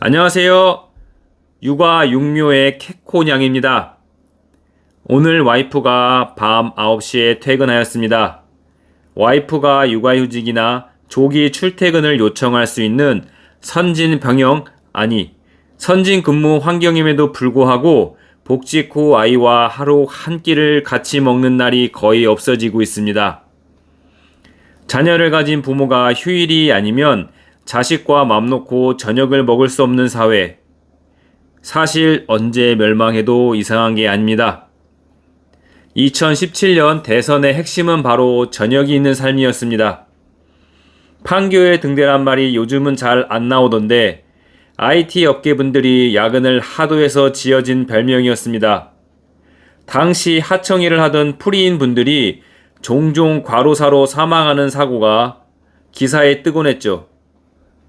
안녕하세요. 육아 육묘의 캐코냥입니다. 오늘 와이프가 밤 9시에 퇴근하였습니다. 와이프가 육아휴직이나 조기 출퇴근을 요청할 수 있는 선진 근무 환경임에도 불구하고 복직 후 아이와 하루 한 끼를 같이 먹는 날이 거의 없어지고 있습니다. 자녀를 가진 부모가 휴일이 아니면 자식과 맘 놓고 저녁을 먹을 수 없는 사회. 사실 언제 멸망해도 이상한 게 아닙니다. 2017년 대선의 핵심은 바로 저녁이 있는 삶이었습니다. 판교의 등대란 말이 요즘은 잘 안 나오던데 IT 업계분들이 야근을 하도 해서 지어진 별명이었습니다. 당시 하청일을 하던 프리인 분들이 종종 과로사로 사망하는 사고가 기사에 뜨곤 했죠.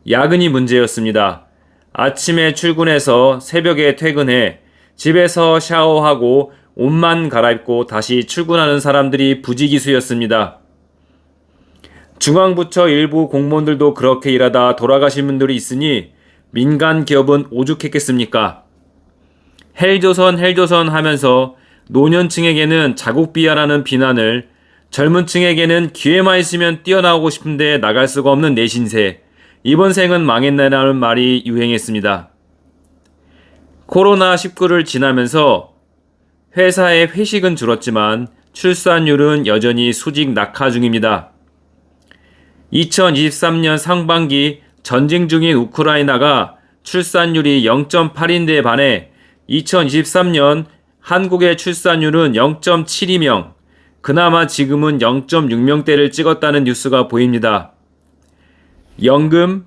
야근이 문제였습니다. 아침에 출근해서 새벽에 퇴근해 집에서 샤워하고 옷만 갈아입고 다시 출근하는 사람들이 부지기수였습니다. 중앙부처 일부 공무원들도 그렇게 일하다 돌아가신 분들이 있으니 민간 기업은 오죽했겠습니까? 헬조선 하면서 노년층에게는 자국비하라는 비난을, 젊은 층에게는 기회만 있으면 뛰어나오고 싶은데 나갈 수가 없는 내 신세, 이번 생은 망했네라는 말이 유행했습니다. 코로나19를 지나면서 회사의 회식은 줄었지만 출산율은 여전히 수직 낙하 중입니다. 2023년 상반기 전쟁 중인 우크라이나가 출산율이 0.8인데 반해 2023년 한국의 출산율은 0.72명, 그나마 지금은 0.6명대를 찍었다는 뉴스가 보입니다. 연금,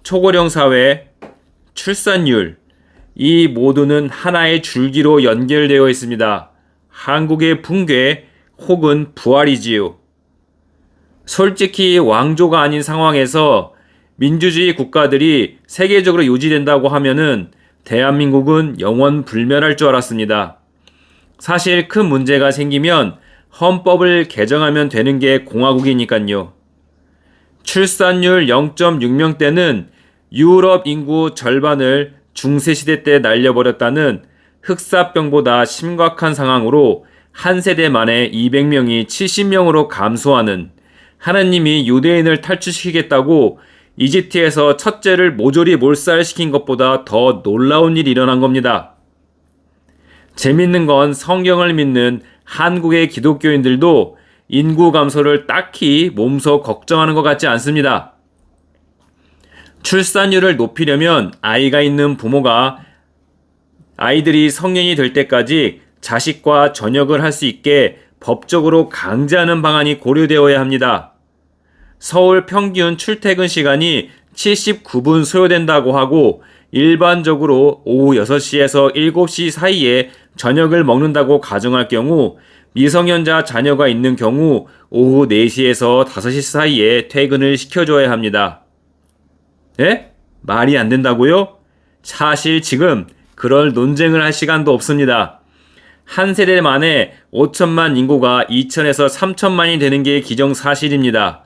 초고령 사회, 출산율, 이 모두는 하나의 줄기로 연결되어 있습니다. 한국의 붕괴 혹은 부활이지요. 솔직히 왕조가 아닌 상황에서 민주주의 국가들이 세계적으로 유지된다고 하면은 대한민국은 영원 불멸할 줄 알았습니다. 사실 큰 문제가 생기면 헌법을 개정하면 되는 게 공화국이니까요. 출산율 0.6명대는 유럽 인구 절반을 중세시대 때 날려버렸다는 흑사병보다 심각한 상황으로 한 세대 만에 200명이 70명으로 감소하는, 하나님이 유대인을 탈출시키겠다고 이집트에서 첫째를 모조리 몰살시킨 것보다 더 놀라운 일이 일어난 겁니다. 재밌는 건 성경을 믿는 한국의 기독교인들도 인구 감소를 딱히 몸소 걱정하는 것 같지 않습니다. 출산율을 높이려면 아이가 있는 부모가 아이들이 성년이 될 때까지 자식과 전역을 할 수 있게 법적으로 강제하는 방안이 고려되어야 합니다. 서울 평균 출퇴근 시간이 79분 소요된다고 하고 일반적으로 오후 6시에서 7시 사이에 저녁을 먹는다고 가정할 경우 미성년자 자녀가 있는 경우 오후 4시에서 5시 사이에 퇴근을 시켜줘야 합니다. 예? 말이 안 된다고요? 사실 지금 그럴 논쟁을 할 시간도 없습니다. 한 세대 만에 5천만 인구가 2천에서 3천만이 되는 게 기정사실입니다.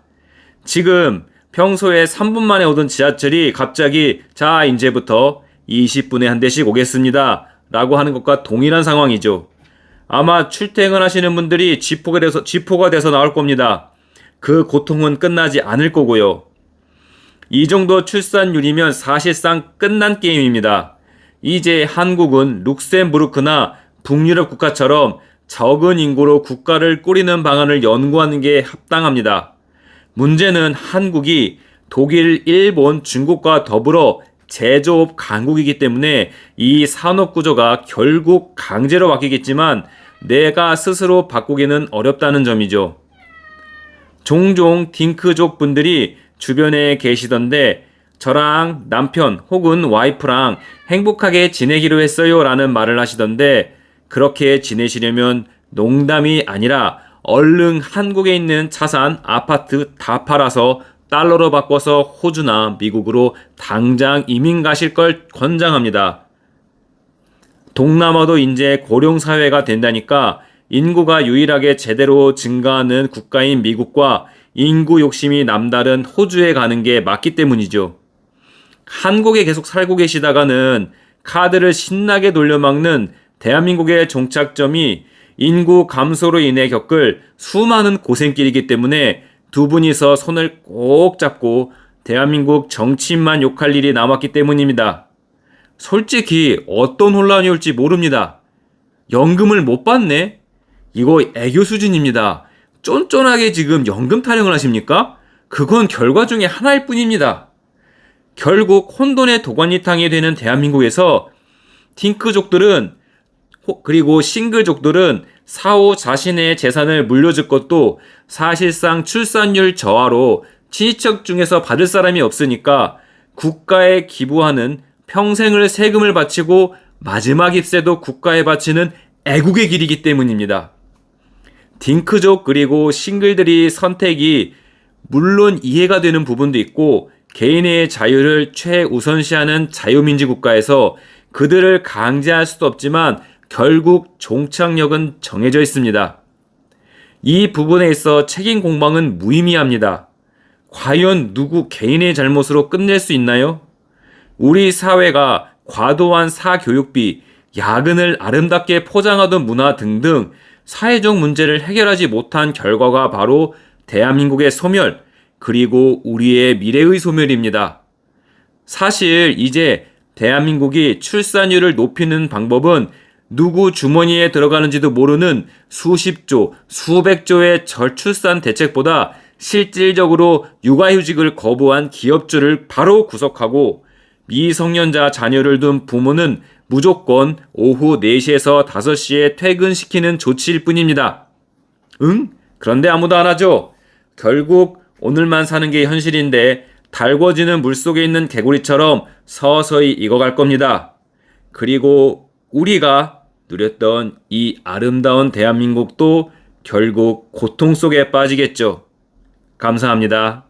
지금 평소에 3분 만에 오던 지하철이 갑자기 자 이제부터 20분에 한 대씩 오겠습니다 라고 하는 것과 동일한 상황이죠. 아마 출퇴근하시는 분들이 지포가 돼서 나올 겁니다. 그 고통은 끝나지 않을 거고요. 이 정도 출산율이면 사실상 끝난 게임입니다. 이제 한국은 룩셈부르크나 북유럽 국가처럼 적은 인구로 국가를 꾸리는 방안을 연구하는 게 합당합니다. 문제는 한국이 독일, 일본, 중국과 더불어 제조업 강국이기 때문에 이 산업 구조가 결국 강제로 바뀌겠지만 내가 스스로 바꾸기는 어렵다는 점이죠. 종종 딩크족 분들이 주변에 계시던데 저랑 남편 혹은 와이프랑 행복하게 지내기로 했어요 라는 말을 하시던데, 그렇게 지내시려면 농담이 아니라 얼른 한국에 있는 자산, 아파트 다 팔아서 달러로 바꿔서 호주나 미국으로 당장 이민 가실 걸 권장합니다. 동남아도 이제 고령사회가 된다니까 인구가 유일하게 제대로 증가하는 국가인 미국과 인구 욕심이 남다른 호주에 가는 게 맞기 때문이죠. 한국에 계속 살고 계시다가는 카드를 신나게 돌려막는 대한민국의 종착점이 인구 감소로 인해 겪을 수많은 고생길이기 때문에 두 분이서 손을 꼭 잡고 대한민국 정치인만 욕할 일이 남았기 때문입니다. 솔직히 어떤 혼란이 올지 모릅니다. 연금을 못 받네? 이거 애교 수준입니다. 쫀쫀하게 지금 연금 타령을 하십니까? 그건 결과 중에 하나일 뿐입니다. 결국 혼돈의 도가니탕이 되는 대한민국에서 딩크족들은 그리고 싱글족들은 사후 자신의 재산을 물려줄 것도 사실상 출산율 저하로 친인척 중에서 받을 사람이 없으니까 국가에 기부하는 평생을 세금을 바치고 마지막 잎새도 국가에 바치는 애국의 길이기 때문입니다. 딩크족 그리고 싱글들이 선택이 물론 이해가 되는 부분도 있고 개인의 자유를 최우선시하는 자유민주 국가에서 그들을 강제할 수도 없지만 결국 종착역은 정해져 있습니다. 이 부분에 있어 책임 공방은 무의미합니다. 과연 누구 개인의 잘못으로 끝낼 수 있나요? 우리 사회가 과도한 사교육비, 야근을 아름답게 포장하던 문화 등등 사회적 문제를 해결하지 못한 결과가 바로 대한민국의 소멸, 그리고 우리의 미래의 소멸입니다. 사실 이제 대한민국이 출산율을 높이는 방법은 누구 주머니에 들어가는지도 모르는 수십조, 수백조의 저출산 대책보다 실질적으로 육아휴직을 거부한 기업주를 바로 구속하고 미성년자 자녀를 둔 부모는 무조건 오후 4시에서 5시에 퇴근시키는 조치일 뿐입니다. 응? 그런데 아무도 안 하죠. 결국 오늘만 사는 게 현실인데 달궈지는 물속에 있는 개구리처럼 서서히 익어갈 겁니다. 그리고 우리가 누렸던 이 아름다운 대한민국도 결국 고통 속에 빠지겠죠. 감사합니다.